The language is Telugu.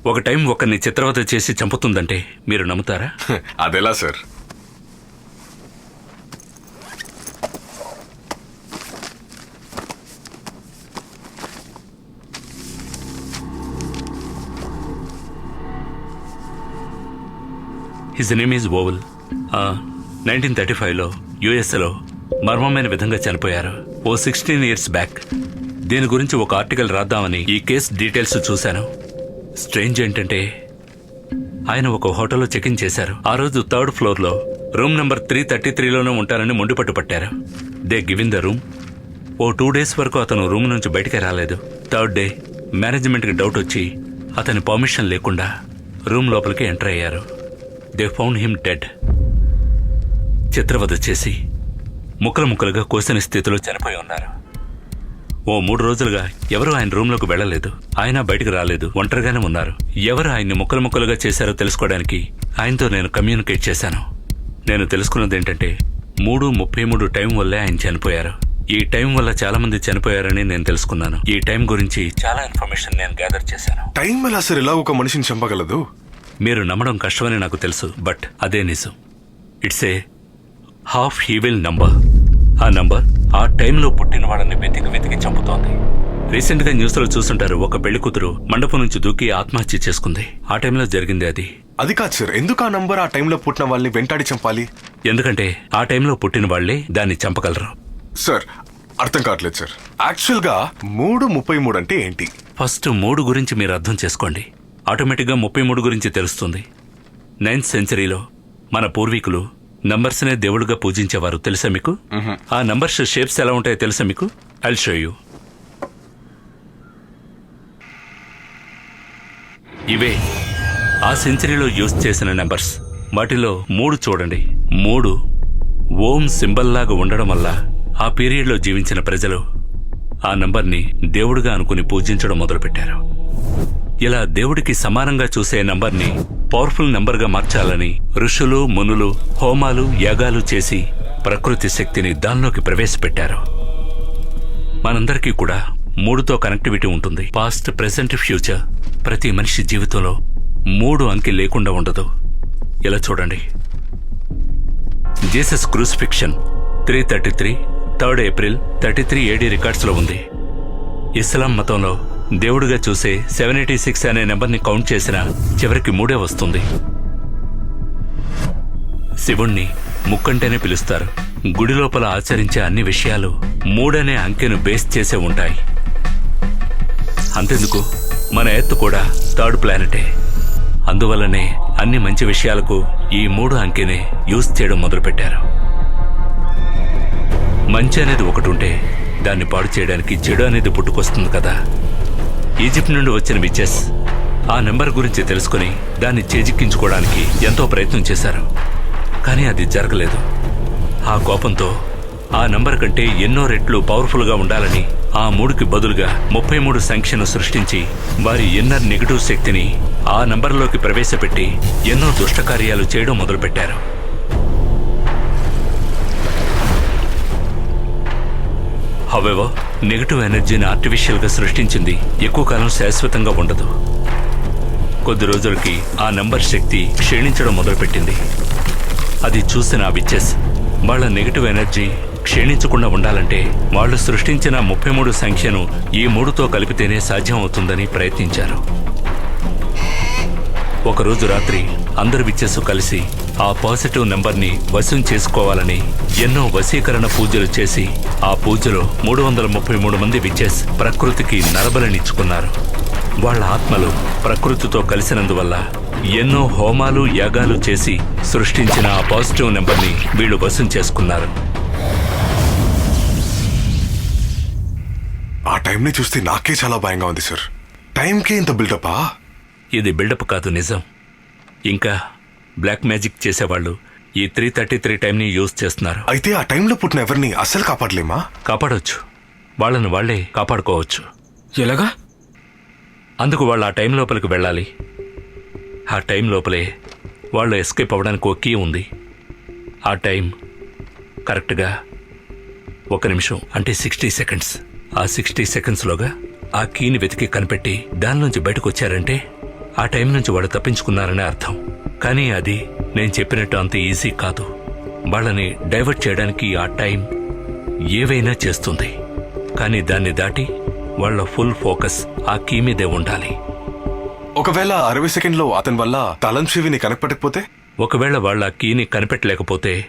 ఒక టైం ఒకరిని చిత్రవద చేసి చంపుతుందంటే మీరు నమ్ముతారా? అదెలా sir? His name is Oval. 1935లో యుఎస్ఏలో మర్మమైన విధంగా చనిపోయారు. ఓ 16 years బ్యాక్. దీని గురించి ఒక ఆర్టికల్ రాద్దామని ఈ కేస్ డీటెయిల్స్ చూశాను. స్ట్రేంజ్ ఏంటంటే ఆయన ఒక హోటల్లో చెక్ ఇన్ చేశారు. ఆ రోజు 3rd floorలో రూమ్ నెంబర్ 333లోనే ఉంటారని మొండిపట్టు పట్టారు. They given the room. ఓ 2 days వరకు అతను రూమ్ నుంచి బయటికి రాలేదు. 3rd day మేనేజ్మెంట్కి డౌట్ వచ్చి అతని పర్మిషన్ లేకుండా రూమ్ లోపలికి ఎంటర్ అయ్యారు. They found him dead. చిత్రవద చేసి ముక్కలు ముక్కలుగా కోసిన స్థితిలో చనిపోయి ఉన్నారు. ఓ 3 రోజులుగా ఎవరూ ఆయన రూమ్లోకి వెళ్లలేదు. ఆయన బయటకు రాలేదు. ఒంటరిగానే ఉన్నారు. ఎవరు ఆయన్ని ముక్కలు ముక్కలుగా చేశారో తెలుసుకోవడానికి ఆయనతో నేను కమ్యూనికేట్ చేశాను. నేను తెలుసుకున్నది ఏంటంటే 3:33 టైం వల్లే ఆయన చనిపోయారు. ఈ టైం వల్ల చాలా మంది చనిపోయారని నేను తెలుసుకున్నాను. ఈ టైం గురించి చాలా ఇన్ఫర్మేషన్ నేను గ్యాదర్ చేశాను. టైం ఎలా సార్ ఇలా ఒక మనిషిని చంపగలదు? మీరు నమ్మడం కష్టమని నాకు తెలుసు, బట్ అదే నిజం. It's a half evil number. ఆ నంబర్ ఆ టైంలో పుట్టిన వాళ్ళని వెతికి చంపుతోంది. రీసెంట్ గా న్యూస్ లో చూస్తుంటారు, ఒక పెళ్లి కూతురు మండపం నుంచి దూకి ఆత్మహత్య చేసుకుంది. ఆ టైంలో జరిగింది అది. అది కాదు సార్, ఎందుకు ఆ నంబర్ ఆ టైంలో పుట్టిన వాళ్ళని వెంటాడి చంపాలి? ఎందుకంటే ఆ టైంలో పుట్టిన వాళ్లే దాన్ని చంపగలరు. సార్ అర్థం కావట్లేదు సార్. యాక్చువల్ గా 3:33 అంటే ఏంటి? ఫస్ట్ 3 గురించి మీరు అర్థం చేసుకోండి. ఆటోమేటిక్గా 33 గురించి తెలుస్తుంది. 9th centuryలో మన పూర్వీకులు నంబర్స్నే దేవుడుగా పూజించేవారు. తెలుసా మీకు? ఆ నంబర్స్ షేప్స్ ఎలా ఉంటాయో తెలుసా మీకు? I'll show you. ఇవే ఆ సెంచరీలో యూజ్ చేసిన నెంబర్స్. వాటిలో 3 చూడండి. 3 ఓం సింబల్ లాగా ఉండడం వల్ల ఆ పీరియడ్లో జీవించిన ప్రజలు ఆ నంబర్ని దేవుడుగా అనుకుని పూజించడం మొదలుపెట్టారు. ఇలా దేవుడికి సమానంగా చూసే నంబర్ని పవర్ఫుల్ నంబర్గా మార్చాలని ఋషులు, మునులు హోమాలు, యాగాలు చేసి ప్రకృతి శక్తిని దానిలోకి ప్రవేశపెట్టారు. మనందరికీ కూడా 3తో కనెక్టివిటీ ఉంటుంది. Past, present, future. ప్రతి మనిషి జీవితంలో 3 అంకె లేకుండా ఉండదు. ఇలా చూడండి. Jesus crucifixion 333, 3rd April 33 AD రికార్డ్స్లో ఉంది. ఇస్లాం మతంలో దేవుడిగా చూసే 786 అనే నెంబర్ని కౌంట్ చేసినా చివరికి 3 వస్తుంది. శివుణ్ణి ముక్కంటేనే పిలుస్తారు. గుడి లోపల ఆచరించే అన్ని విషయాలు 3 అనే అంకెను బేస్ చేసే ఉంటాయి. అంతెందుకు, మన ఎర్త్ కూడా 3rd ప్లానెటే. అందువల్లనే అన్ని మంచి విషయాలకు ఈ 3 అంకెనే యూజ్ చేయడం మొదలుపెట్టారు. మంచి అనేది ఒకటి ఉంటే దాన్ని పాడు చేయడానికి చెడు అనేది పుట్టుకొస్తుంది కదా. ఈజిప్ట్ నుండి వచ్చిన విచెస్ ఆ నెంబర్ గురించి తెలుసుకుని దాన్ని చేజిక్కించుకోవడానికి ఎంతో ప్రయత్నం చేశారు. కానీ అది జరగలేదు. ఆ కోపంతో ఆ నంబర్ కంటే ఎన్నో రెట్లు పవర్ఫుల్గా ఉండాలని ఆ 3కి బదులుగా 33 సంఖ్యను సృష్టించి వారి ఇన్నర్ నెగటివ్ శక్తిని ఆ నంబర్లోకి ప్రవేశపెట్టి ఎన్నో దుష్టకార్యాలు చేయడం మొదలుపెట్టారు. హౌవెవర్, నెగటివ్ ఎనర్జీని ఆర్టిఫిషియల్గా సృష్టించింది ఎక్కువ కాలం శాశ్వతంగా ఉండదు. కొద్ది రోజులకి ఆ నంబర్ శక్తి క్షీణించడం మొదలుపెట్టింది. అది చూసిన ఆ విచెస్ వాళ్ళ నెగటివ్ ఎనర్జీ క్షీణించకుండా ఉండాలంటే వాళ్ళు సృష్టించిన 33 సంఖ్యను ఈ 3తో కలిపితేనే సాధ్యం అవుతుందని ప్రయత్నించారు. ఒకరోజు రాత్రి అందరు విచెస్ కలిసి ఆ పాజిటివ్ నెంబర్ని వశం చేసుకోవాలని ఎన్నో వశీకరణ పూజలు చేసి ఆ పూజలో 333 మంది విచెస్ ప్రకృతికి నరబలినిచ్చుకున్నారు. వాళ్ళ ఆత్మలు ప్రకృతితో కలిసినందువల్ల ఎన్నో హోమాలు, యాగాలు చేసి సృష్టించిన ఆ పాజిటివ్ నెంబర్ని వీళ్ళు వశం చేసుకున్నారు. ఆ టైంని చూస్తే నాకే చాలా భయంగా ఉంది సార్. టైంకే ఇంత బిల్డపా? ఇది బిల్డప్ కాదు, నిజం. ఇంకా బ్లాక్ మ్యాజిక్ చేసేవాళ్ళు ఈ 333 టైంని యూజ్ చేస్తున్నారు. అయితే ఆ టైంలో పుట్టిన ఎవరిని అస్సలు కాపాడలేమా? కాపాడవచ్చు. వాళ్ళని వాళ్లే కాపాడుకోవచ్చు. ఎలాగా? అందుకు వాళ్ళు ఆ టైం లోపలికి వెళ్ళాలి. ఆ టైం లోపలే వాళ్ళు ఎస్కేప్ అవ్వడానికి ఒక కీ ఉంది. ఆ టైం కరెక్ట్గా 1 నిమిషం, అంటే 60 seconds. ఆ 60 secondsలోగా ఆ కీని వెతికి కనిపెట్టి దానిలోంచి బయటకు వచ్చారంటే ఆ టైం నుంచి వాళ్ళు తప్పించుకున్నారనే అర్థం. కానీ అది నేను చెప్పినట్టు అంత ఈజీ కాదు. వాళ్ళని డైవర్ట్ చేయడానికి ఆ టైం ఏవైనా చేస్తుంది. కానీ దాన్ని దాటి వాళ్ళ ఫుల్ ఫోకస్ ఆ కీ మీదే ఉండాలి. ఒకవేళ 60 సెకండ్లో అతని వల్ల తలంశివిని కనెక్ట్ పెట్టకపోతే ఒకవేళ వాళ్ళ కీని కనిపెట్టలేకపోతే